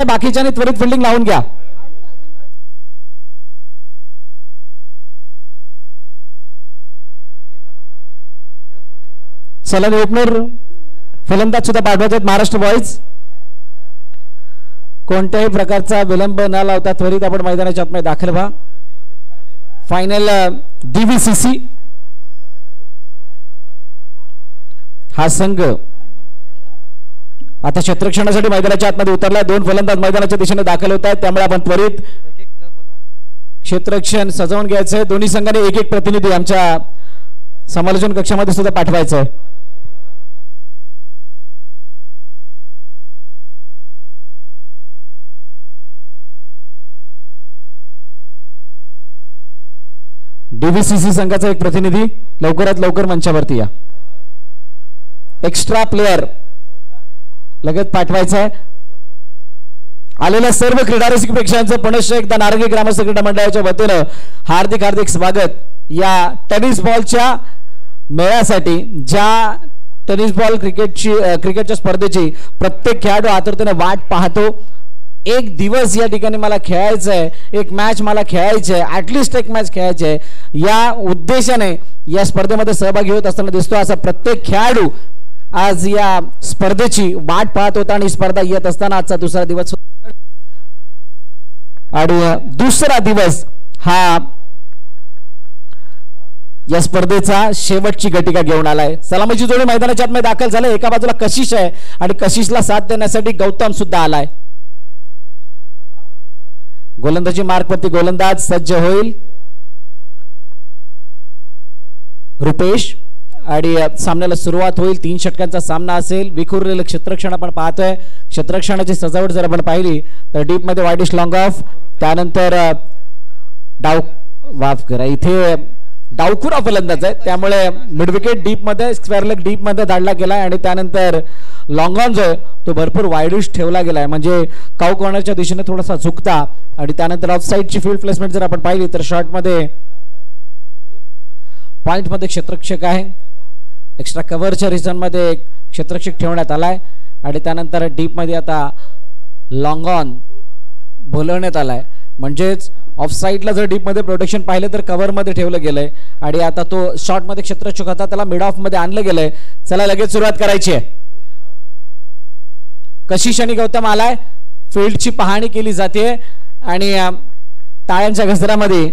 बाकीच्याने त्वरित फिल्डिंग लावून घ्या. चलन ओपनर फलंदाज सुद्धा पाठवायचे महाराष्ट्र बॉयज. कोणत्याही प्रकारचा विलंब न लावता त्वरित आपण मैदानाच्या आतमध्ये दाखल व्हा. फायनल डीव्हीसीसी हा संघ आता क्षेत्ररक्षणासाठी मैदानाच्या आतमध्ये उतरला. दोन फलंदाज मैदानाच्या दिशेने दाखल होत आहेत, त्यामुळे आपण त्वरित क्षेत्ररक्षण सजवून घ्यायचंय. दोन्ही संघाने एक एक प्रतिनिधी आमच्या समालोचन कक्षामध्ये सुद्धा पाठवायचं आहे. डीव्हीसीसी संघाचा एक प्रतिनिधी लवकरात लवकर मंचावरती या. एक्स्ट्रा प्लेयर लगेच पाठवायचं आहे. आलेल्या सर्व क्रीडा रसिक प्रेक्षकांचं पुनश्च एकदा नारंगी ग्रामस्थ क्रीडा मंडळाच्या वतीनं हार्दिक हार्दिक स्वागत. या टेनिस बॉलच्या मेळ्यासाठी ज्या टेनिस बॉल क्रिकेटच्या स्पर्धेची प्रत्येक खेळाडू आतुरतेने वाट पाहतो. एक दिवस या ठिकाणी मला खेळायचं आहे, एक मॅच मला खेळायची आहे, ऍटलिस्ट एक मॅच खेळायची आहे, या उद्देशाने या स्पर्धेमध्ये सहभागी होत असताना दिसतो. असा प्रत्येक खेळाडू आज या स्पर्धेची वाट पाहत होता आणि स्पर्धा येत असताना आजचा दुसरा दिवस आणि दुसरा दिवस हा या स्पर्धेचा शेवटची गटिका घेऊन आलाय. सलामीची जोडी मैदानाच्या आतमध्ये दाखल झाले. एका बाजूला कशिश आहे आणि कशिशला साथ देण्यासाठी गौतम सुद्धा आलाय. गोलंदाजी मार्कवरती गोलंदाज सज्ज होईल रुपेश आणि सामन्याला सुरुवात होईल. 3 षटकांचा सामना असेल. विखुरलेलं क्षेत्ररक्षण आपण पाहतोय. क्षेत्ररक्षणाची सजावट जर आपण पाहिली तर डीप मध्ये वाईडिश लॉंग ऑफ, त्यानंतर डाव वाफ करा इथे डावखुरा फलंदाज आहे, त्यामुळे मिड विकेट डीप मध्ये स्क्वेअर लेग डीप मध्ये धाडला गेलाय आणि त्यानंतर लॉंग ऑन जो आहे तो भरपूर वाईडिश ठेवला गेलाय, म्हणजे काऊ कॉर्नरच्या दिशेने थोडासा झुकता. आणि त्यानंतर ऑफ साईडची फील्ड प्लेसमेंट जर आपण पाहिली तर शॉर्ट मध्ये पॉइंट मध्ये क्षेत्ररक्षक आहे. एक्स्ट्रा कव्हरच्या रिजन मध्ये क्षेत्ररक्षक ठेवण्यात आलाय आणि त्यानंतर डीप मध्ये आता लॉंग ऑन बोलवण्यात आलाय. म्हणजेच ऑफ साईडला जर डीप मध्ये प्रोटेक्शन पाहिलं तर कव्हर मध्ये ठेवलं गेलंय आणि आता तो शॉर्ट मध्ये क्षेत्ररक्षक होता त्याला मिड ऑफ मध्ये आणलं गेलंय. चला लगेच सुरुवात करायची आहे. कशिश आणि गौतम आलाय. फील्डची पाहणी केली जाते आणि टाळ्यांच्या गजरामध्ये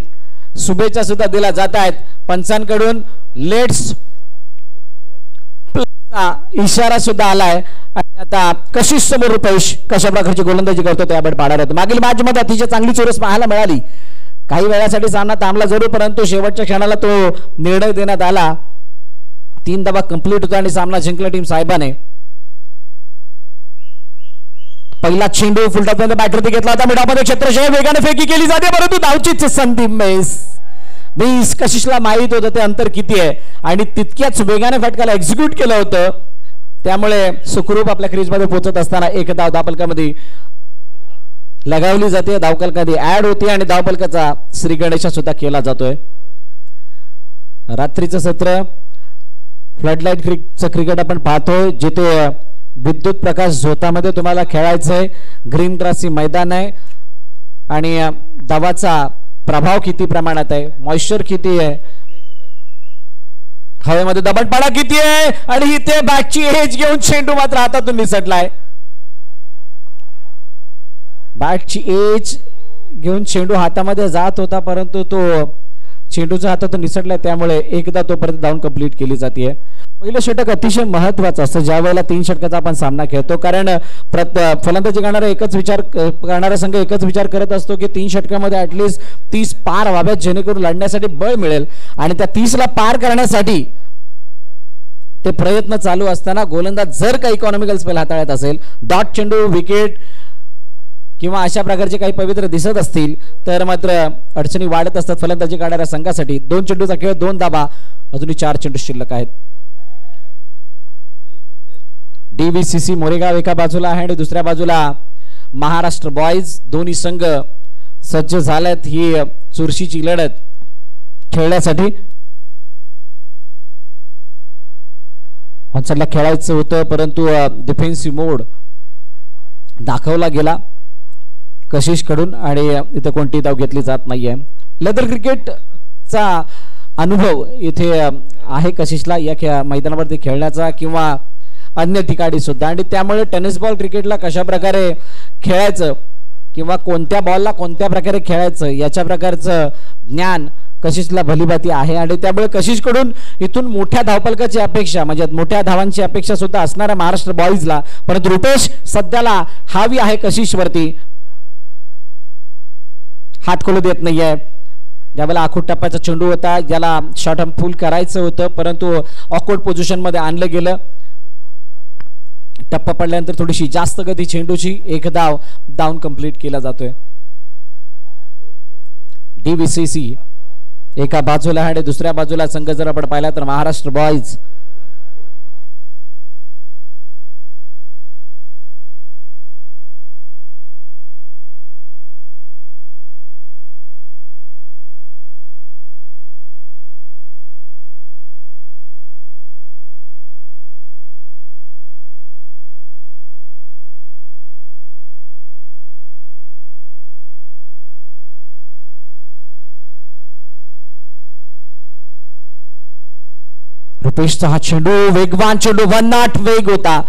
शुभेच्छा सुद्धा दिल्या जात आहेत. पंचांकडून लेट्स इशारा सुद्धा आलाय आणि आता कशिश समोर रुपेश कशा प्रकारची गोलंदाजी करतो त्याकडे पाहणार आहोत. मागील मॅच मध्ये अतिशय चांगली चोरस पाहायला मिळाली. काही वेळासाठी सामना थांबला जरूर, परंतु शेवटच्या क्षणाला तो निर्णय देण्यात आला. 3 धावा कंप्लीट होता आणि सामना जिंकला टीम साहेबाने. पहिला चेंडू फुलटॉपमध्ये बॅटरती घेतला होता. मिडामध्ये क्षेत्रशय वेगाने फेकी केली जाते, परंतु धावचीच संधी मिस. कशिशला माहित होतं ते अंतर किती आहे आणि तितक्याच वेगाने फटकाला एक्झिक्यूट केलं होतं, त्यामुळे सुखरूप आपल्या क्रीजमध्ये पोहोचत असताना एक धाव धावफलकामध्ये लगावली जाते. धावफलकामध्ये ऍड होते आणि धावफलकाचा श्री गणेशा सुद्धा केला जातोय. रात्रीचं सत्र फ्लडलाईट क्रिकेट आपण पाहतोय, जिथे विद्युत प्रकाश झोतामध्ये तुम्हाला खेळायचंय. ग्रीन ग्रासी मैदान आहे आणि धावाचा प्रभाव किती प्रमाणात आहे, मॉइश्चर किती आहे, हवेमध्ये दबटपणा किती आहे आणि इथे बॅटची एज घेऊन चेंडू मात्र हातातून निसटलाय. बॅटची एज घेऊन चेंडू हातामध्ये जात होता, परंतु तो चेंडूच्या हातातून निसटलाय, त्यामुळे एकदा तोपर्यंत धावून कंप्लीट केली जाते. पहिलं षटक अतिशय महत्वाचं असतं ज्या वेळेला 3 षटकाचा आपण सामना खेळतो, कारण फलंदाजी करणारा संघ एकच विचार करत असतो की 3 षटकामध्ये ऍटलिस्ट 30 पार व्हाव्यात, जेणेकरून लढण्यासाठी बळ मिळेल. आणि त्या 30ला पार करण्यासाठी ते प्रयत्न चालू असताना गोलंदाज जर का इकॉनॉमिकल स्पेल हाताळत असेल, डॉट चेंडू विकेट किंवा अशा प्रकारचे काही पवित्र दिसत असतील तर मात्र अडचणी वाढत असतात फलंदाजी करणाऱ्या संघासाठी. 2 चेंडूचा खेळ, 2 धावा, अजूनही 4 चेंडू शिल्लक आहेत. डीव्हीसीसी मोरेगाव एका बाजूला आहे आणि दुसऱ्या बाजूला महाराष्ट्र बॉयज. दोन्ही संघ सज्ज झालेत ही चुरशीची लढत खेळण्यासाठी. ऑनसाइडला खेळायचं होतं, परंतु डिफेन्सिव्ह मोड दाखवला गेला. कशिश कडून आणि इथे कोणती धाव घेतली जात नाहीये. लेदर क्रिकेटचा अनुभव इथे आहे कशिशला या मैदानावरती खेळण्याचा किंवा अन्य ठिकाणी सुद्धा, आणि त्यामुळे टेनिस बॉल क्रिकेटला कशा प्रकारे खेळायचं किंवा कोणत्या बॉलला कोणत्या प्रकारे खेळायचं याच्या प्रकारचं ज्ञान कशिशला भलीभाती आहे. आणि त्यामुळे कशिशकडून इथून मोठ्या धावफलकाची अपेक्षा म्हणजे मोठ्या धावांची अपेक्षा सुद्धा असणाऱ्या महाराष्ट्र बॉईजला, परंतु रुपेश सध्याला हावी आहे कशिशवरती, हात खोलू देत नाहीये. ज्यावेळेला आखूड टप्प्याचा चेंडू होता ज्याला शॉर्ट आर्म फुल करायचं होतं परंतु ऑकवर्ड पोझिशन मध्ये आणलं गेलं. टप्पा पडल्यानंतर थोडीशी जास्त गती चेंडूची, एक धाव डाऊन कंप्लीट केला जातोय. DVCC एका बाजूला आणि दुसऱ्या बाजूला संघ जर आपण पाहिला तर महाराष्ट्र बॉईज. रुपेशचा हा चेंडू वेगवान चेंडू, 1 वेग होता.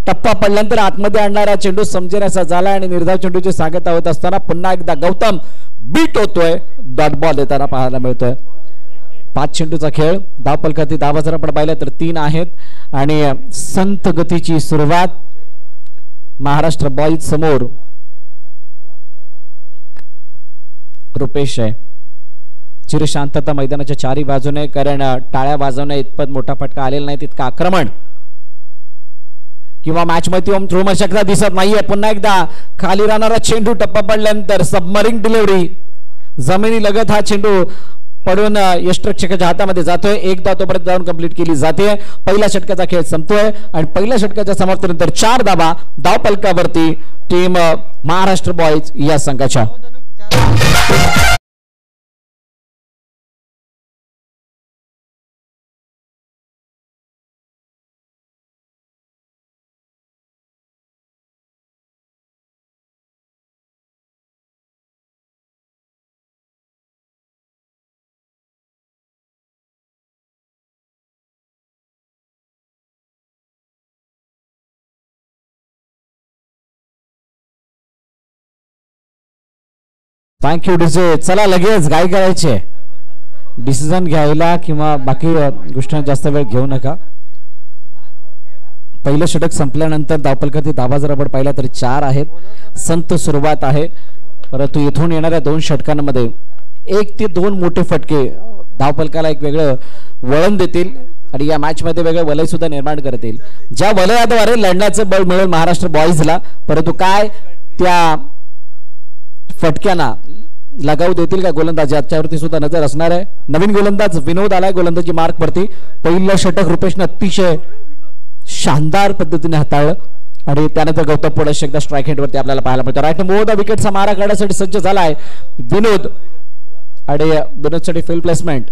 टप्पा पडल्यानंतर आतमध्ये आणणारा चेंडू समजेनासा झाला आणि निर्धाव चेंडूची सांगता होत असताना पुन्हा एकदा गौतम बीट होतोय, डॉट बॉल येताना पाहायला मिळतोय. 5 चेंडूचा खेळ, धावफलकातील धावा जर आपण पाहिल्या तर 3 आहेत आणि संत गतीची सुरुवात महाराष्ट्र बॉईज समोर रुपेश आहे. चिर शांतता मैदानाच्या चारी बाजूने, कारण टाळ्या वाजवणे इतपत मोठा फटका आलेला नाही, तितका आक्रमण किंवा मॅच मध्ये रोमशकता दिसत नाहीये. पुन्हा एकदा खाली राहणारा चेंडू टप्पा पडल्यानंतर सबमरीन डिलिव्हरी, जमिनी लगत हा चेंडू पडून यष्टरक्षकाच्या हातामध्ये जातोय. एक धाव तोपर्यंत जाऊन कंप्लीट केली जाते. पहिल्या षटकाचा खेळ संपतोय आणि पहिल्या षटकाच्या समाप्तीनंतर 4 धावा धावफलकावरती टीम महाराष्ट्र बॉईज या संघाच्या. Thank you DJ. चला लगेच गाय करायचे, डिसिजन घ्यायला किंवा बाकी गोष्टी जास्त वेळ घेऊ नका. पहिलं षटक संपल्यानंतर धावफलकातील धावा जर आपण पाहिला तरी 4 आहेत. संत सुरुवात आहे, परंतु इथून येणाऱ्या 2 षटकांमध्ये 1 ते 2 मोठे फटके धावफलकाला एक वेगळं वळण देतील आणि या मॅच मध्ये वेगळं वलय सुद्धा निर्माण करतील. ज्या वलयाद्वारे लढण्याचं बळ मिळेल महाराष्ट्र बॉईजला, परंतु काय त्या फटक्यांना लगाव देतील का गोलंदाज याच्यावरती सुद्धा नजर असणार आहे. नवीन गोलंदाज विनोद आलाय गोलंदाजी मार्क वरती. पहिलं षटक रुपेशने अतिशय शानदार पद्धतीने हाताळलं आणि त्यानंतर गौतम पुढे एकदा स्ट्राईक हँड वरती आपल्याला पाहायला मिळतं. राईट मोद विकेटचा मारा काढण्यासाठी सज्ज झालाय विनोद आणि विनोदसाठी फील्ड प्लेसमेंट.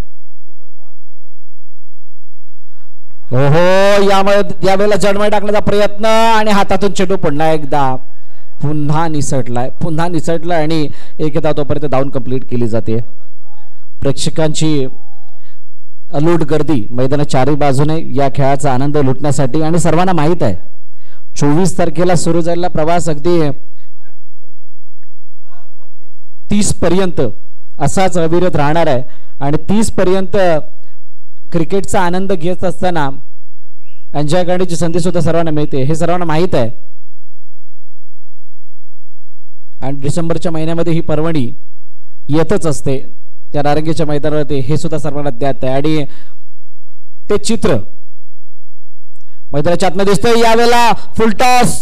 ओहो, यावेळेला जडमय टाकण्याचा प्रयत्न आणि हातातून चेंडू पुन्हा एकदा पुन्हा निसटलाय आणि एक धाव तोपर्यंत धावून कंप्लीट केली जाते. प्रेक्षकांची अलोट गर्दी मैदानाच्या चारही बाजूने या खेळाचा आनंद लुटण्यासाठी, आणि सर्वांना माहित आहे 24 तारखेला सुरू झालेला प्रवास अगदी 30 पर्यंत असाच अविरत राहणार आहे आणि 30 पर्यंत क्रिकेटचा आनंद घेत असताना एन्जॉय करण्याची संधी सुद्धा सर्वांना मिळते, हे सर्वांना माहित आहे. आणि डिसेंबरच्या महिन्यामध्ये ही पर्वणी येतच असते त्या नारंगीच्या मैदानावरती, हे सुद्धा सर्वांना ज्ञात आहे. आणि ते चित्र मैदानाच्या आतमध्ये दिसतंय. यावेळेला फुलटॉस,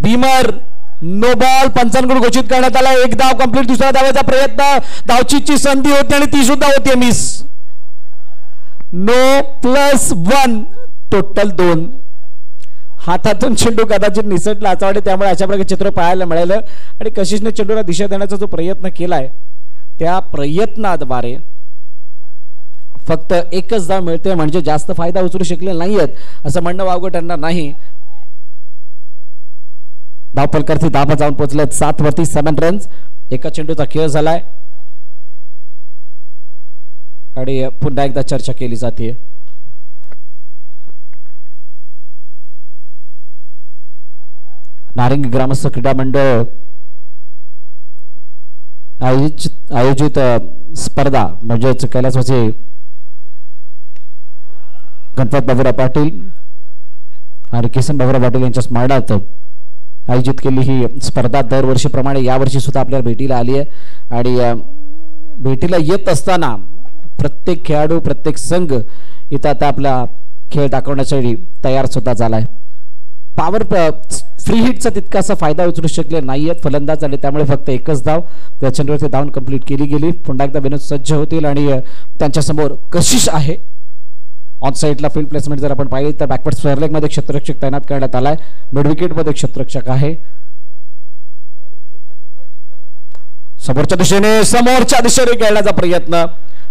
बीमर, नो बॉल पंचांकडून घोषित करण्यात आला. एक धाव कंप्लीट, दुसरा धावाचा प्रयत्न, धावचीची संधी होती आणि ती सुद्धा होती मिस. No +1 total 2. हातातून चेंडू कदाचित निसटला असं वाटते, त्यामुळे अशा प्रकारे चित्र पाहायला मिळालं. आणि कशिशने चेंडूला दिशा देण्याचा जो प्रयत्न केलाय त्या प्रयत्नाद्वारे फक्त एकच धाव मिळते, म्हणजे जास्त फायदा उचलू शकले नाहीयेत असं म्हणणं वावगं ठरणार नाही. धावपलकारती धाबा जाऊन पोहोचलेत 7 वरती 7 रन्स. एका चेंडूचा खेळ झालाय आणि पुन्हा एकदा चर्चा केली जाते. नारिंगी ग्रामस्थ क्रीडा मंडळ आयोजित स्पर्धा म्हणजेच कैलासवासी गणपत बाबूराव पाटील आणि किसन बाबूराव पाटील यांच्या स्मरणार्थ आयोजित केली ही स्पर्धा दरवर्षीप्रमाणे यावर्षी सुद्धा आपल्याला भेटीला आली आहे. आणि भेटीला येत असताना प्रत्येक खेळाडू प्रत्येक संघ इथं आता आपला खेळ दाखवण्यासाठी तयार सुद्धा झालाय. पॉवर फ्री हिटचा तितकासा फायदा उचलू शकले नाही आहेत फलंदाज आणि त्यामुळे फक्त एकच धाव त्या चेंडूवरती धावून कंप्लीट केली गेली. पुन्हा एकदा विनोद सज्ज होतील आणि त्यांच्यासमोर कशिश आहे. ऑन साईडला फील्ड प्लेसमेंट जर आपण पाहिली तर बॅकवर्ड स्क्वेअर लेग मध्ये क्षेत्ररक्षक तैनात करण्यात आलाय. मिड विकेट मध्ये क्षेत्ररक्षक आहे. समोरच्या दिशेने खेळण्याचा प्रयत्न.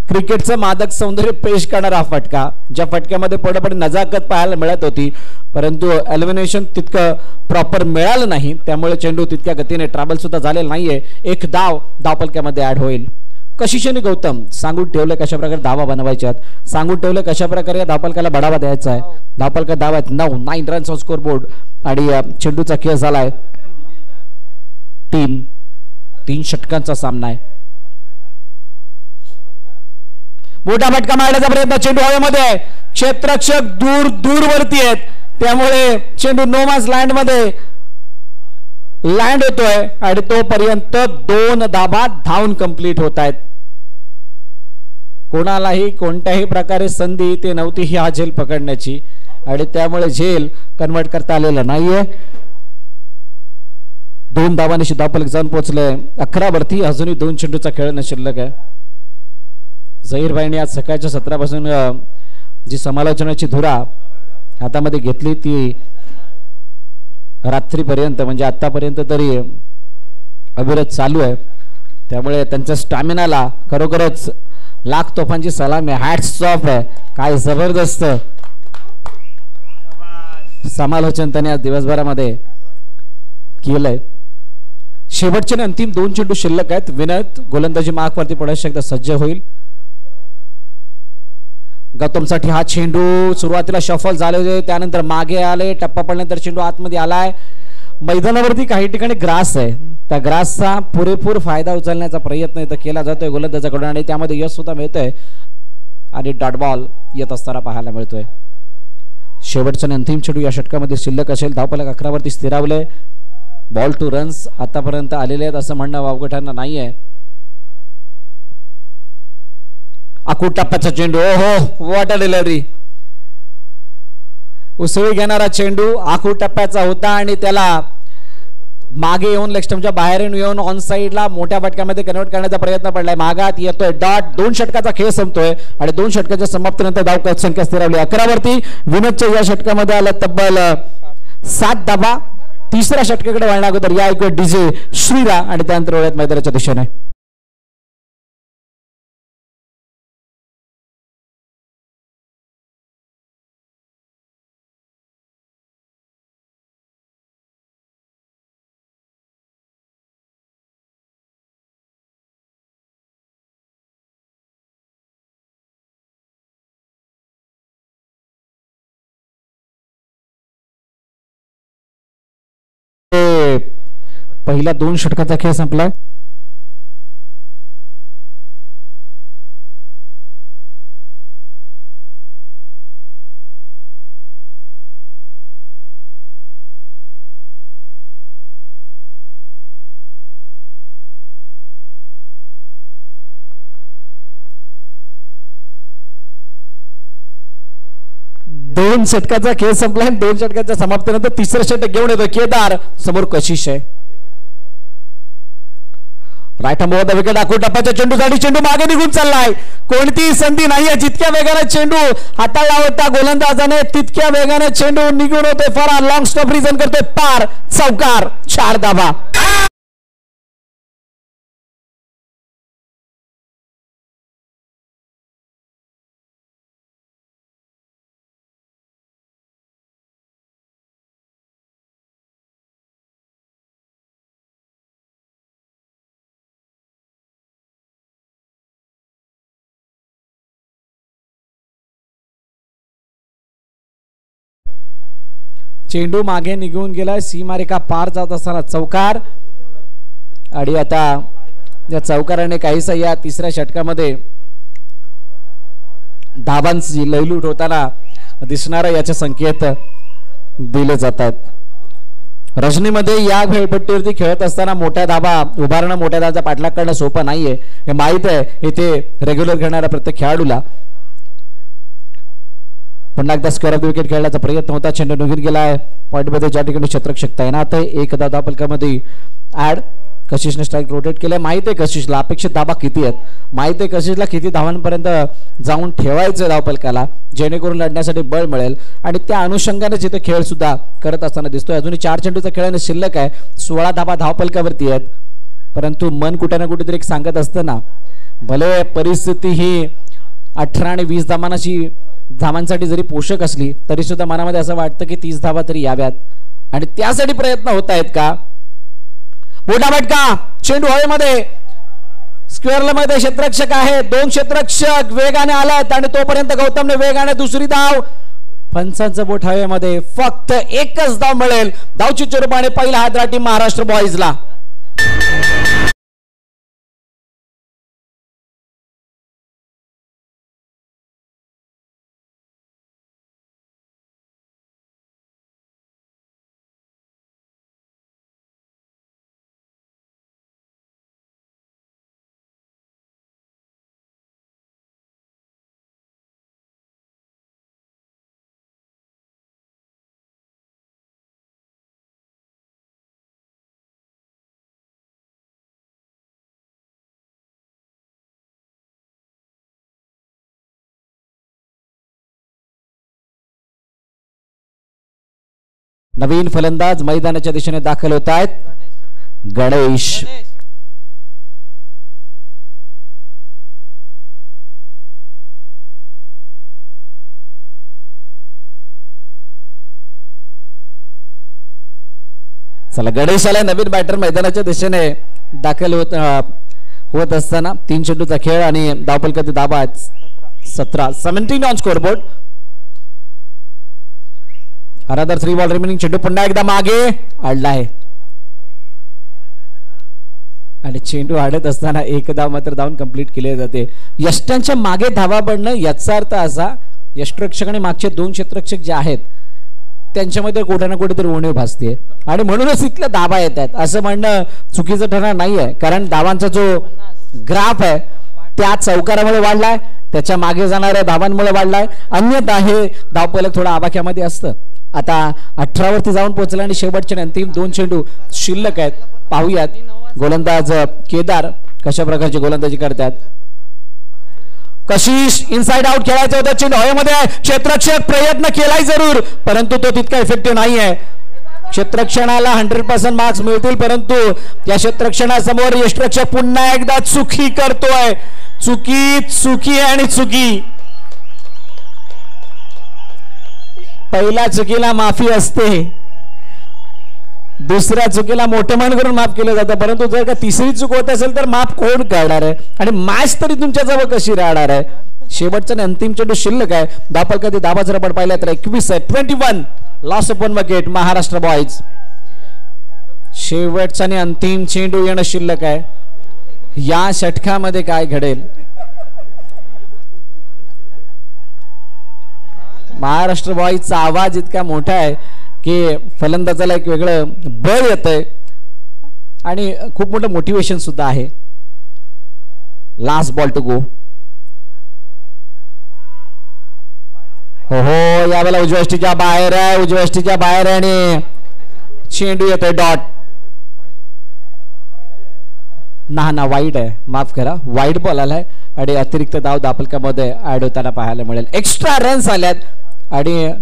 क्रिकेटचं मादक सौंदर्य पेश करणारा हा फटका, ज्या फटक्यामध्ये पूर्णपणे नजाकत पाहायला मिळत होती परंतु एलिमिनेशन तितकं प्रॉपर मिळालं नाही त्यामुळे चेंडू तितक्या गतीने ट्रॅव्हल सुद्धा झालेला नाहीये. एक धाव धावपलक्यामध्ये ऍड होईल. कशिशेने गौतम सांगून ठेवले कशा प्रकारे धावा बनवायच्यात, सांगून ठेवले कशा प्रकारे या धावपलकाला बढावा द्यायचा आहे. धावपलका धाव आहेत 9 रन्स ऑन स्कोर बोर्ड आणि चेंडूचा खेळ झालाय 3 षटकांचा सामना आहे. मोठा फटका मारण्याचा प्रयत्न, चेंडू हवेमध्ये, क्षेत्ररक्षक दूर वरती आहेत त्यामुळे चेंडू नोमास लँड मध्ये लँड होतोय आणि तोपर्यंत 2 धाबा धावून कंप्लीट होत आहेत. कोणालाही कोणत्याही प्रकारे संधी ते नव्हती ही हा झेल पकडण्याची आणि त्यामुळे झेल कन्वर्ट करता आलेला नाहीये. 2 धावांनी धावपलक जाऊन पोहोचले 11 वरती. अजूनही 2 चेंडूचा खेळ शिल्लक आहे. झहीरभाईंनी आज सकाळच्या सत्रापासून जी समालोचनाची धुरा हातामध्ये घेतली ती रात्रीपर्यंत म्हणजे आतापर्यंत तरी अविरत चालू आहे. त्यामुळे त्यांच्या स्टॅमिनाला खरोखरच लाख तोफांची सलामी, हॅट्स ऑफ आहे. काय जबरदस्त समालोचन त्यांनी आज दिवसभरामध्ये केलंय. शेवटचे अंतिम 2 चेंडू शिल्लक आहेत. विनोद गोलंदाजी मार्कवरती पुन्हा एकदा सज्ज होईल. गौतमसाठी हा चेंडू सुरुवातीला शफल झाले होते त्यानंतर मागे आले, टप्पा पडल्यानंतर चेंडू आतमध्ये आलाय. मैदानावरती काही ठिकाणी ग्रास आहे, त्या ग्रासचा पुरेपूर फायदा उचलण्याचा प्रयत्न इथं केला जातोय गोलंदाजाकडून आणि त्यामध्ये यश सुद्धा मिळतोय आणि डॉट बॉल येत असताना पाहायला मिळतोय. शेवटचा अंतिम चेंडू या षटकामध्ये शिल्लक असेल. धावपलक 11 वरती स्थिरावले. बॉल टू रन्स आतापर्यंत आलेले आहेत असं म्हणणं वावगटांना नाहीये. आखूड टप्प्याचा चेंडू, ओहो व्हॉट अ डिलिव्हरी. उसळी घेणारा चेंडू आखूड टप्प्याचा होता आणि त्याला मागे येऊन लेग स्टंपच्या बाहेर येऊन ऑन साइडला मोठ्या फटक्यामध्ये कन्वर्ट करण्याचा प्रयत्न पडलाय. मागात येतोय डॉट. 2 षटकाचा खेळ संपतोय आणि 2 षटकाच्या समाप्तीनंतर धाव संख्या स्थिरावली 11 वरती. विनोदच्या या षटकामध्ये आलं तब्बल 7 धावा. 3ऱ्या षटकाकडे वळण्या अगोदर या एक डीजे श्रीरा आणि त्यानंतर वळत मैदानाच्या दिशेने. पहिला 2 षटकाचा खेळ संपलाय. दोन षटकाचा खेळ संपलाय. 2 षटकाच्या समाप्तीनंतर 3रं षटक घेऊन येतो केदार. समोर कशिश आहे. Right hand over the wicket. आखूड टप्प्याच्या चेंडूसाठी चेंडू मागे निघून चाललाय. कोणतीही संधी नाहीये. जितक्या वेगाने चेंडू हाताळला होता गोलंदाजाने तितक्या वेगाने चेंडू निघून होते. फार लॉंग स्टॉप रिझन करतोय पार. चौकार. 4 धावा. चेंडू मागे निघून गेलाय, सीमारेखा पार जात असताना चौकार. आणि आता या चौकाराने काहीसा या तिसऱ्या षटकामध्ये धाबांची लयलूट होताना दिसणारा याचे संकेत दिले जातात. रजनीमध्ये या खेळपट्टीवरती खेळत असताना मोठ्या धाबा उभारणं, मोठ्या धाबाचा पाठलाग करणं सोपं नाहीये, हे माहित आहे इथे रेग्युलर खेळणाऱ्या प्रत्येक खेळाडूला. पुन्हा एकदा स्क्वेअर ऑफ द विकेट खेळण्याचा प्रयत्न होता. चेंडू निघून गेलाय पॉईंटमध्ये, ज्या ठिकाणी क्षेत्ररक्षक तैनात आहे. एक धावफलकामध्ये ऍड. कशिशने स्ट्राईक रोटेट केलंय. माहित आहे कशिशला अपेक्षित धाबा किती आहेत, माहित आहे कशिशला किती धावांपर्यंत जाऊन ठेवायचं धावफलकाला, जेणेकरून लढण्यासाठी बळ मिळेल. आणि त्या अनुषंगाने जिथे खेळ सुद्धा करत असताना दिसतोय. अजूनही 4 चेंडूचा खेळाने शिल्लक आहे. 16 धाबा धावफलकावरती आहेत. परंतु मन कुठे ना कुठेतरी एक सांगत असतं ना, भले परिस्थिती ही 18 आणि 20 धावांसाठी जरी पोषक असली तरी सुद्धा मनामध्ये असं वाटतं की 30 धावा तरी याव्यात. आणि त्यासाठी प्रयत्न होत आहेत का. मोठा फटका, चेंडू हवेमध्ये, स्क्वेअरला मध्ये क्षेत्ररक्षक आहे. 2 क्षेत्ररक्षक वेगाने आलात आणि तोपर्यंत गौतमने वेगाने दुसरी धाव. पंचांचं बोट हवेमध्ये, फक्त एकच धाव मिळेल. धावची स्वरूपाने पहिला हादरा टीम महाराष्ट्र बॉईजला. नवीन फलंदाज मैदानाच्या दिशेने दाखल होत आहेत. गणेश चला, गणेश आला नवीन बॅटर मैदानाच्या दिशेने दाखल होत असताना. 3 चेंडूचा खेळ आणि धावफलकाचे धाबा 17 on scoreboard. Another 3 ball remaining. चेंडू पुन्हा एकदा मागे आडला आहे आणि चेंडू आडत असताना एक धाव मात्र धावून कंप्लीट केले जाते. यष्टांच्या मागे धावा पडणं याचा अर्थ असा, यष्टरक्षक आणि मागचे 2 क्षेत्ररक्षक जे आहेत त्यांच्यामध्ये कुठे ना कुठेतरी उणीव भासते आणि म्हणूनच इथल्या धावा येतात असं म्हणणं चुकीचं ठरणार नाहीये. कारण धावांचा जो ग्राफ आहे त्या चौकारामुळे वाढलाय, त्याच्या मागे जाणाऱ्या धावांमुळे वाढलाय. अन्यथा हे धावफलक थोडा आवाक्यामध्ये असतं. आता 18 वरती जाऊन पोहोचला आणि शेवटचे अंतिम 2 चेंडू शिल्लक आहेत. पाहूयात गोलंदाज केदार कशा प्रकारची गोलंदाजी करतात. कशिश इनसाइड आउट खेळायचं होतं. चेंडू हवेमध्ये आहे. क्षेत्ररक्षक प्रयत्न केलाय जरूर, परंतु तो तितका इफेक्टिव्ह नाही आहे. क्षेत्ररक्षणाला 100% मार्क्स मिळतील, परंतु या क्षेत्ररक्षणासमोर यष्टरक्षक पुन्हा एकदा चुकी करतोय. चुकी आणि चुकी. पहिल्या चुकीला माफी असते, दुसऱ्या चुकीला मोठे मन करून माफ केलं जातं, परंतु जर का तिसरी चूक होत असेल तर माफ कोण करणार आहे आणि मॅच तरी तुमच्या जवळ कशी राहणार आहे. शेवटचा अंतिम चेंडू शिल्लक आहे. धावफलकाचे धाबा जर आपण पाहिला तर 21 आहे. 21 loss of 1 wicket Maharashtra boys. शेवटचा आणि अंतिम चेंडू येणं शिल्लक आहे. या षटकामध्ये काय घडेल. महाराष्ट्र बॉईजचा आवाज इतका मोठा आहे की फलंदाजाला एक वेगळं बळ येतंय आणि खूप मोठं मोटिवेशन सुद्धा आहे. Last ball to go. हो यावेळेला उजव्या यष्टीच्या बाहेर आहे, उजव्या यष्टीच्या बाहेर आहे आणि चेंडू येतोय डॉट. ना वाईड आहे, माफ करा, वाईड बॉल आलाय आणि अतिरिक्त धाव धावफलकामध्ये ऍड होताना पाहायला मिळेल. एक्स्ट्रा रन्स आल्यात आणि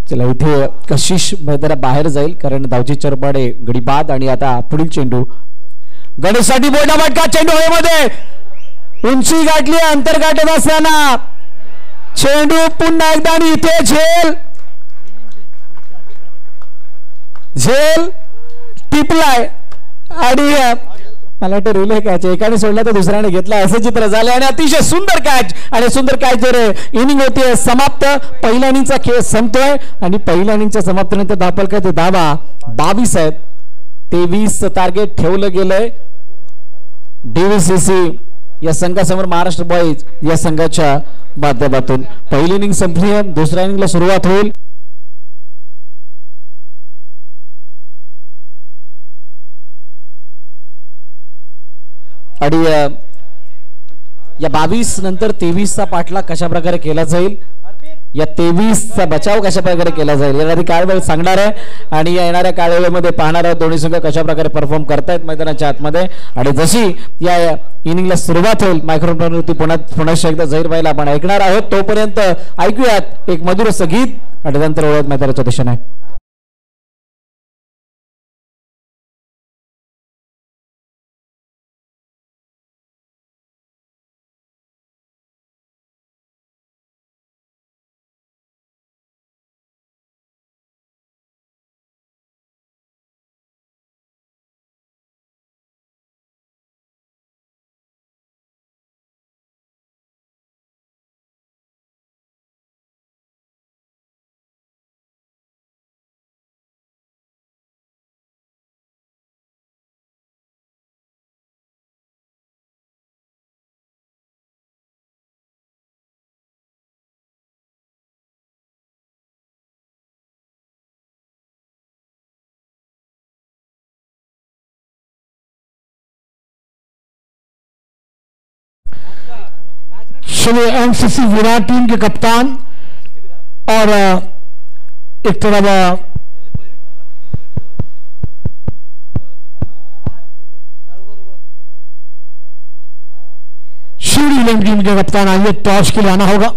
चला इथे कशिश मैदाना बाहेर जाईल कारण धावची चरपाडे गडी बाद. आणि आता पुढील चेंडू गणेशसाठी मोठा फटका. चेंडू हवेमध्ये, उंची गाठली, अंतर गाठत असताना चेंडू पुन्हा एकदा आणि इथे झेल. झेल टिपलाय आणि मला वाटतं रिले कॅच एकाने सोडला तर दुसऱ्याने घेतला असं चित्र झालं आणि अतिशय सुंदर कॅच आणि सुंदर कॅच जर इनिंग होते समाप्त. पहिल्या इनिंगचा खेळ संपतोय आणि पहिल्या इनिंगच्या समाप्तीनंतर दाखल काय ते धावा 22 आहेत. 23 टार्गेट ठेवलं गेलंय DVCC या संघासमोर महाराष्ट्र बॉईज या संघाच्या माध्यमातून. पहिली इनिंग संपली आहे, दुसऱ्या इनिंगला सुरुवात होईल. आणि या 22 नंतर 23चा पाठलाग कशा प्रकारे केला जाईल, या 23चा बचाव कशा प्रकारे केला जाईल यासाठी काळवेळ सांगणार आहे. आणि या येणाऱ्या काळवेळेमध्ये पाहणार आहोत दोन्ही संघ कशा प्रकारे परफॉर्म करतायत मैदानाच्या आतमध्ये. आणि जशी या इनिंगला सुरुवात होईल मायक्रोफोनवरती पुन्हा एकदा जाहीर व्हायला आपण ऐकणार आहोत. तोपर्यंत ऐकूयात एक मधुर संगीत आणि नंतर वळूयात मैदानाच्या दिशेने. चलिए MCC विराट टीम के कप्तान और एक तरफ शिवड़ी टीम के कप्तान आइए टॉस के लिए आना होगा.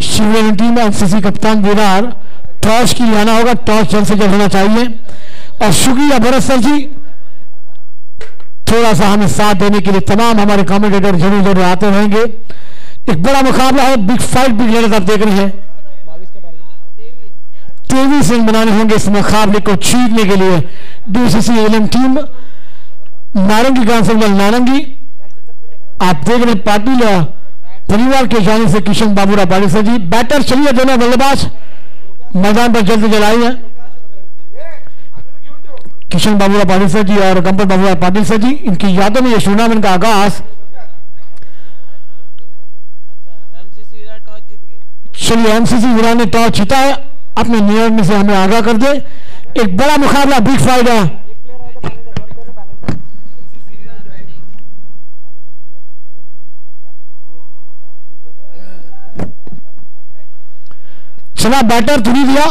शिवड़ी टीम MCC कप्तान विराट टॉस के लिए आना होगा. टॉस जल्द से जल्द होना चाहिए. और शुक्रिया भरत सर जी थोड़ा सा हमें साथ देने के लिए. तमाम हमारे कमेंटेटर जरूर जरूर आते रहेंगे. एक बड़ा मुकाबला है, बिग फाइट बिग लड़त आप देख रहे हैं. 23 रन बनाने होंगे इस मुकाबले को जीतने के लिए. DVCC एलएम टीम नारंगी गांव से नारंगी आप देख रहे हैं पाटिल परिवार के जाने से किशन बाबूराव पाटिल सर जी. बैटर चलिए दोनों बल्लेबाज मैदान पर जल्द जल्द आए हैं. किशन बाबूराव पाटिल सर जी और गंपर बाबूराव पाटिल सर जी, इनकी यादों में यह टूर्नामेंट का आगाज. चलिए MCC विराट ने टॉस जीता है, अपने निर्णय से हमें आगाह कर दे. एक बड़ा मुकाबला बिग फाइट है. चला बॅटर तुम्ही दिया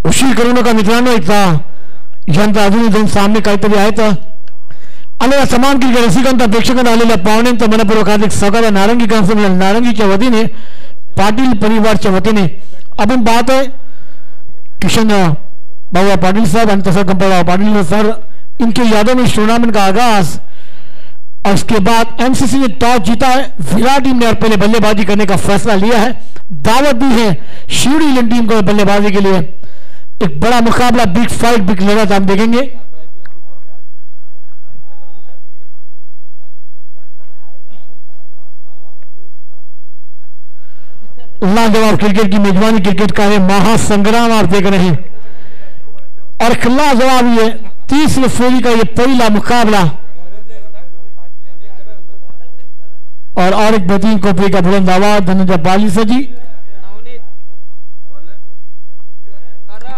उशीर करू नका मित्रांनो. एक जनता अजून सामने काहीतरी आहेत. आलेल्या समान क्रिकेट रसिकांना प्रेक्षकांना आलेल्या पाहुण्यांचं मनपूर्वक हार्दिक स्वागत आहे. नारंगी कांसमला नारंगीच्या वतीने पाटील परिवारच्या वतीने आपण पाहतोय किशन बाबूराव पाटिल साहब और तथा गंपतराव पाटिल सर, इनके यादों में इस टूर्नामेंट का आगाज. और उसके बाद MCC ने टॉस जीता है. विराट टीम ने पहले बल्लेबाजी करने का फैसला लिया है. दावत दी है शिवड़ी इंडियन टीम को बल्लेबाजी के लिए. एक बड़ा मुकाबला बिग फाइट बिग लड़त आप देखेंगे. लाजवाब क्रिकेट की मेजबानी क्रिकेट का है महासंग्राम आप देख रहे हैं. और लाजवाब ये तीसरे फेरी का ये पहला मुकाबला. और एक बेहतरीन कॉपी का बुलंद आवाज धनंजय पाली से जी.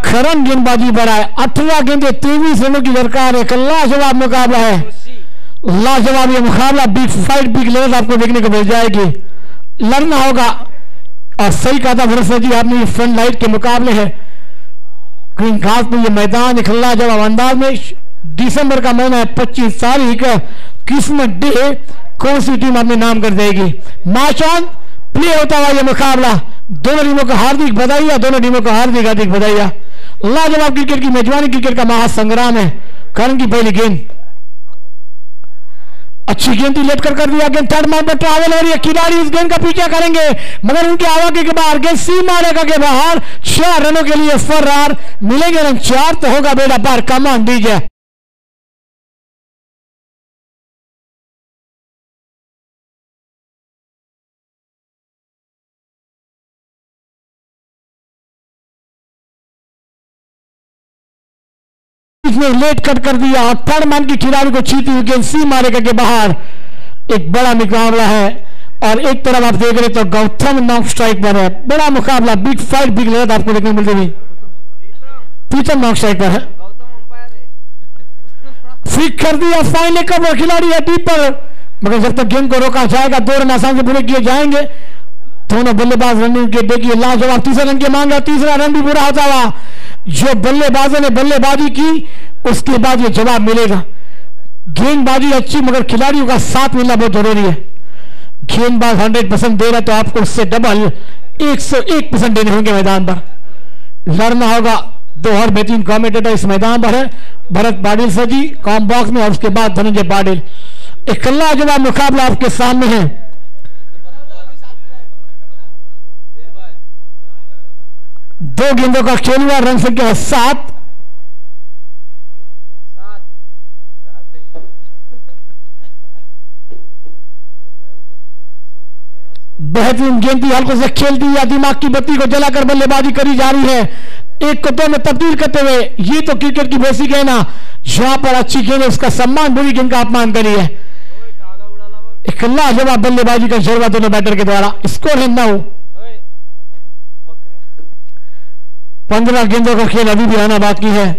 खरन गेंदबाजी पर आए. 18 गेंदे 23 रनों की दरकार है. लाजवाब मुकाबला है. लाजवाब ये मुकाबला बिग फाइट बिग लड़त आपको देखने को मिल जाएगी. लड़ना होगा. और सही कहा था भरत जी आपने, ये फ्रंट लाइट के मुकाबले है. ग्रीन घास में ये मैदान एक लाजवाब अंदाज में. दिसंबर का महीना है, 25 तारीख किस्मत डे. कौन सी टीम अपने नाम कर देगी. मैच ऑन प्ले होता हुआ ये मुकाबला. दोनों टीमों को हार्दिक बधाई. दोनों टीमों को हार्दिक हार्दिक बधाई. लाजवाब क्रिकेट की मेजबानी क्रिकेट का महासंग्राम है. करण की पहली गेंद अच्छी गेंद लेट कर दिया। गेंद थर्ड मैन पर ट्रैवल हो रही है, खिलाड़ी इस गेंद का पीछा करेंगे मगर उनके आवागे के बाहर गेंद सी मारेगा के बाहर। 6 रनों के लिए फरार, मिलेंगे रन 4 तो होगा बेड़ा पार। कमान दीजिए इसने लेट कर दिया और थर्ड मैन की खिलाड़ी को छीती हुई गेंद सी मारेगा के बाहर। एक बड़ा मुकाबला है और एक तरफ आप देख रहे तो गौतम नॉक स्ट्राइक पर है। बड़ा मुकाबला, बिग फाइट, बिग लड़त आपको देखने मिलती हुई। प्रीतम नॉक स्ट्राइक पर है, फ्लिक कर दिया। फाइनल कवर खिलाड़ी है डीप पर मगर जब तक गेंद को रोका जाएगा 2 रन आसान से पूरे किए जाएंगे। दोनों बल्लेबाज रन के देखिए लाजवाब तीसरा रन की मांग है, तीसरा रन भी पूरा होता हुआ। जो बल्लेबाजों ने बल्लेबाजी की उसके बाद ये जवाब मिलेगा। गेंदबाजी अच्छी मगर खिलाड़ियों का साथ मिलना बहुत जरूरी है। गेंदबाज 100% दे रहा तो आपको उससे डबल 101% देने होंगे मैदान पर। लड़ना होगा। 2 और बेहतरीन कमेंटेटर इस मैदान पर है, भरत पाटिल सर जी कॉम बॉक्स में और उसके बाद धनंजय पाटिल। एक लाजवाब मुकाबला आपके सामने है। दो गेंदों का खेल हुआ, रन संख्या 7। बेहतरीन गेंद हल्कों से खेल दी या दिमाग की बत्ती को जलाकर बल्लेबाजी करी जा रही है। 1 को 2 में तब्दील करते हुए ये तो क्रिकेट की बेसिक है ना, जहां पर अच्छी गेंद उसका सम्मान, बुरी गेंद का अपमान करी है। एक लाजवाब बल्लेबाजी का जज्बा दोनों बैटर के द्वारा। स्कोर है 9। 15 गेंदों का खेल अभी भी आना बाकी है।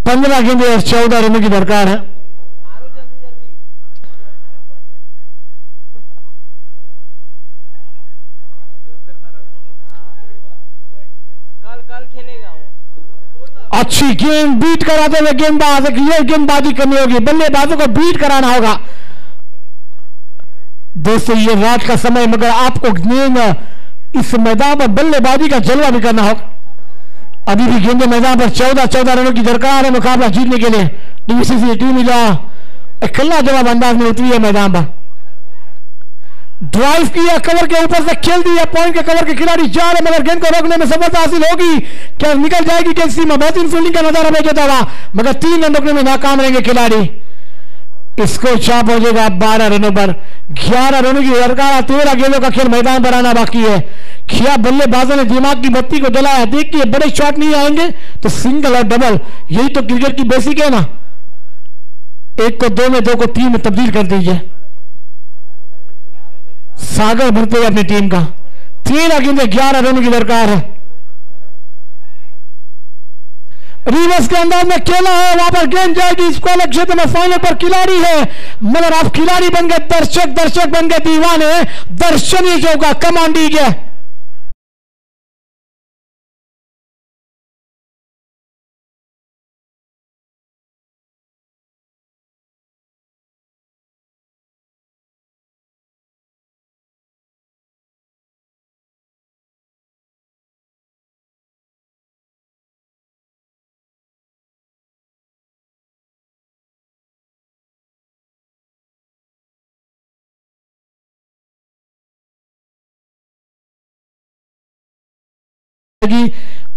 15 गेंदें और 14 रनों की दरकार है। अच्छी गेंद बीट कराते हुए गेंदबाज, ये गेंदबाजी करनी होगी, बल्लेबाजों को बीट कराना होगा। दोस्तों ये रात का समय मगर आपको गेंद इस मैदान पर बल्लेबाजी का जलवा भी करना होगा। अभी भी गेंदे मैदान पर 14 रनों की दरकार है मुकाबला जीतने के लिए। डीसीसी टीम खिला जवाब अंदाज में उतरी है मैदान पर। ड्राइव किया, कवर के ऊपर से खेल दिया, पॉइंट के कवर के खिलाड़ी जा रहे मगर गेंद को रोकने में सफलता हासिल होगी। क्या निकल जाएगी गेंद सीमा? बेहतरीन फील्डिंग का नजारा भेजा हुआ मगर 3 रन रोकने में नाकाम रहेंगे खिलाड़ी। इसको चाप हो जाएगा 12 रनों पर। 11 रनों की दरकार, 13 गेंदों का खेल मैदान पर आना बाकी है। क्या बल्लेबाजों ने दिमाग की बत्ती को जलाया? देखिए बड़े शॉट नहीं आएंगे तो सिंगल और डबल, यही तो क्रिकेट की बेसिक है ना। 1 को 2 में, 2 को 3 में तब्दील कर दीजिए। सागर भरते हुए अपनी टीम का 13 गेंदें 11 रनों की दरकार है। रिवर्स के अंदाज में खेला है, वहां पर गेंद जाएगी स्क्वायर क्षेत्र में। फाइनल पर खिलाड़ी है मगर आप खिलाड़ी बन गए दर्शक बन गए दीवाने। दर्शनीय जो का कमान दीजिए।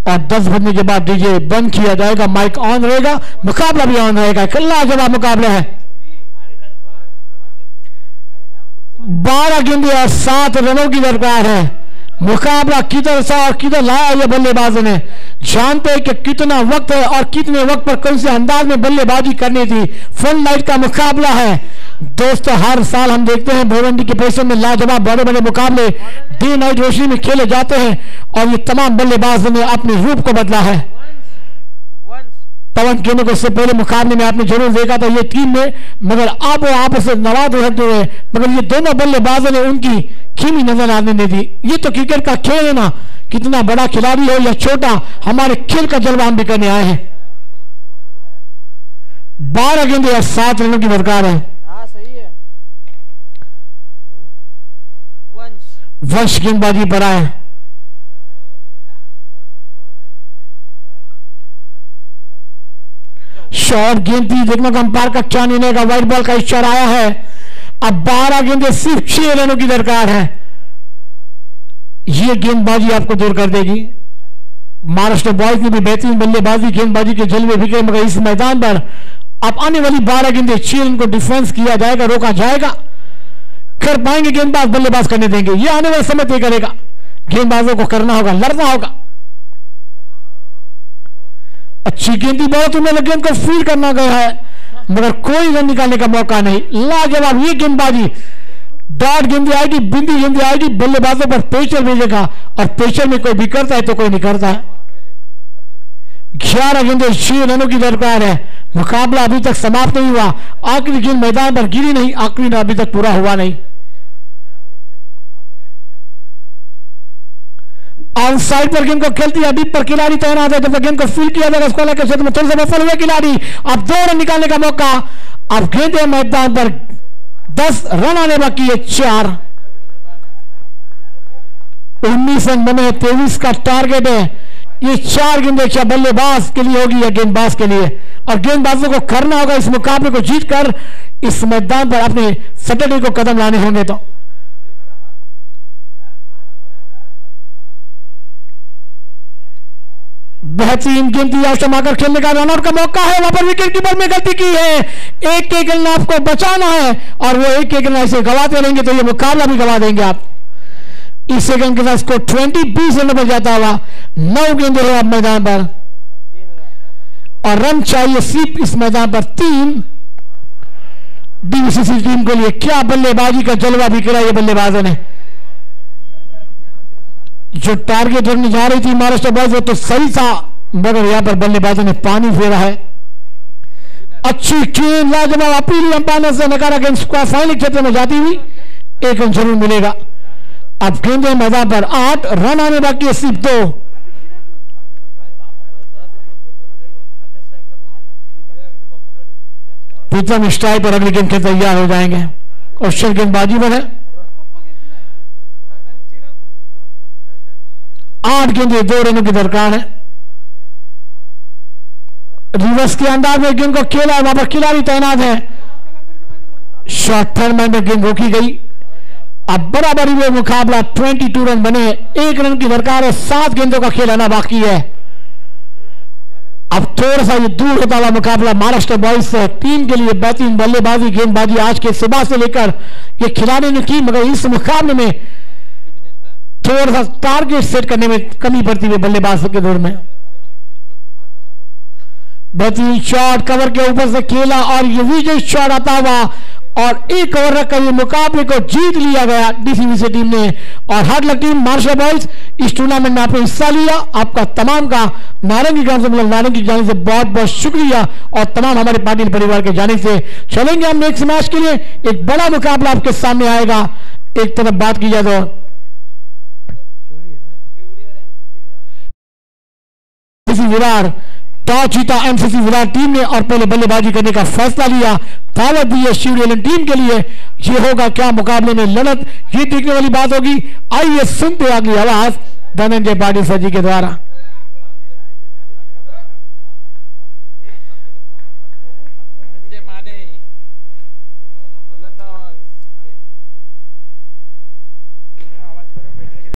और 10 बजने के बाद डीजे बंद किया जाएगा, माइक ऑन रहेगा, मुकाबला भी ऑन रहेगा। लाजवाब मुकाबला है। 12 गेंदें और 7 रनों की दरकार है। मुकाबला किधर सा और किधर लाया ये बल्लेबाजों ने। जानते हैं कि कितना वक्त है और कितने वक्त पर कौन से अंदाज में बल्लेबाजी करनी थी। फुल नाइट का मुकाबला है दोस्तों। हर साल हम देखते हैं भिवंडी के परिसर में लाजवाब बड़े बड़े मुकाबले डे नाइट रोशनी में खेले जाते हैं और ये तमाम बल्लेबाजों ने अपने रूप को बदला है। पवन केने को इससे पहले मुकाबले में आपने जरूर देखा था ये टीम में, मगर अब वो आपस में नवाज रहते हुए मगर ये दोनों बल्लेबाजों ने उनकी खीमी नजर आने नहीं दी। ये तो क्रिकेट का खेल है ना, कितना बड़ा खिलाड़ी हो या छोटा, हमारे खेल का जलवा हम भी करने आए हैं। 12 गेंदें और 7 रनों की दरकार है। वंश गेंदबाजी पर आए। शॉर्ट गेंद थी, देखने को अंपायर का क्या निर्णय का, व्हाइट बॉल का इशारा आया है। अब 12 गेंदें, सिर्फ 6 रनों की दरकार है। यह गेंदबाजी आपको दूर कर देगी। महाराष्ट्र बॉयज ने भी बेहतरीन बल्लेबाजी, गेंदबाजी के जलवे बिखरे, मगर इस मैदान पर अब आने वाली 12 गेंदें 6 रन को डिफेंस किया जाएगा, रोका जाएगा। कर पाएंगे गेंदबाज, बल्लेबाज करने देंगे? ये आने वाले समय तय करेगा। गेंदबाजों को करना होगा, लड़ना होगा। अच्छी गेंदी बहुत, उन्होंने गेंद को फील्ड करना गया है, मगर कोई रन निकालने का मौका नहीं। लाजवाब ये गेंदबाजी, डॉट गेंदी आएगी, बिंदी गेंदी आएगी, बल्लेबाजों पर प्रेशर भेजेगा, और प्रेशर में कोई बिखरता है तो कोई निकलता है। 11 गेंदें 6 रनों की दरकार है। मुकाबला अभी तक समाप्त नहीं हुआ, आखिरी गेंद मैदान पर गिरी नहीं, आखिरी रन अभी तक पूरा हुआ नहीं। आउटसाइड पर गेंद को खेलती है, अभी पर खिलाड़ी तैनात है, जब गेंद को फील्ड किया जाएगा स्कॉलर के क्षेत्र में, थोड़ा सा सफल हुए खिलाड़ी। अब 2 रन निकालने का मौका, अब गेंदें मैदान पर, 10 रन आने बाकी है, 4। 19 रन बने, 23 का टारगेट है। ये 4 गेंदें क्या बल्लेबाज के लिए होगी या गेंदबाज के लिए? और गेंदबाजों को करना होगा इस मुकाबले को जीतकर इस मैदान पर अपने सैटरडे को कदम लाने होंगे। तो बेहतरीन गेंदी आकर खेलने का, रनआउट का मौका है। वहां पर विकेट कीपर में गलती की है, एक रन आपको बचाना है, और वो एक रन ऐसे गवाते रहेंगे तो ये मुकाबला भी गवा देंगे आप। इस सेकंड के साथ स्कोर 20 रन पर जाता हुआ, 9 गेंदें हैं अब मैदान पर, और रन चाहिए सिर्फ इस मैदान पर 3 डीवीसीसी टीम के लिए। क्या बल्लेबाजी का जलवा बिखरा ये बल्लेबाजों ने। जो टारगेट रखने जा रही थी महाराष्ट्र बॉयज, वो तो सही था, मगर यहां पर बल्लेबाजों ने पानी फेरा है। अच्छी गेंद, लाजवाब अपील अंपायर से नकारा, गेंद फाइनल क्षेत्र में जाती हुई 1 रन जरूर मिलेगा। अब गेंदें मैदान पर, 8 रन आने बाकी है, सिर्फ 2। प्रीतम स्ट्राइक पर अगली गेंद के तैयार हो जाएंगे। क्वेश्चन गेंदबाजी पर है, 8 गेंदें 2 रनों की दरकार है। रिवर्स के अंदाज में गेंद को खेला, वहां पर खिलाड़ी तैनात है। शॉर्ट टर्न में गेंद रोकी गई। अब बराबरी में मुकाबला, 22 रन बने, 1 रन की दरकार है, 7 गेंदों का खेल आना बाकी है। अब थोड़ा सा ये दूर होता हुआ मुकाबला महाराष्ट्र बॉयज से टीम के लिए बेहतरीन बल्लेबाजी, गेंदबाजी आज के सुबह से लेकर ये खिलाड़ी ने की, मगर इस मुकाबले में थोड़ा सा टारगेट सेट करने में कमी पड़ती है बल्लेबाजों के दौर में। बेहतरीन शॉट कवर के ऊपर से खेला, और ये विजय शॉट आता हुआ, और 1 ओवर रखकर ये मुकाबले को जीत लिया गया डीसीबीसी टीम ने। और hard luck team Maharashtra boys, इस टूर्नामेंट में आपने हिस्सा लिया, आपका तमाम का नारंगी ग्राम से मतलब नारंगी की जाने से बहुत बहुत शुक्रिया, और तमाम हमारे पाटिल परिवार के जाने से। चलेंगे हम नेक्स्ट मैच के लिए, एक बड़ा मुकाबला आपके सामने आएगा। एक तरफ बात की जाए तो विरार टॉस जीता एमसीसी विरार टीम ने, और पहले बल्लेबाजी करने का फैसला लिया, दावत दी है शिवरेलन टीम के लिए। ये होगा क्या मुकाबले में लड़त, ये देखने वाली बात होगी। आइए सुनते अगली आवाज धनंजय पाटिल सर जी के द्वारा।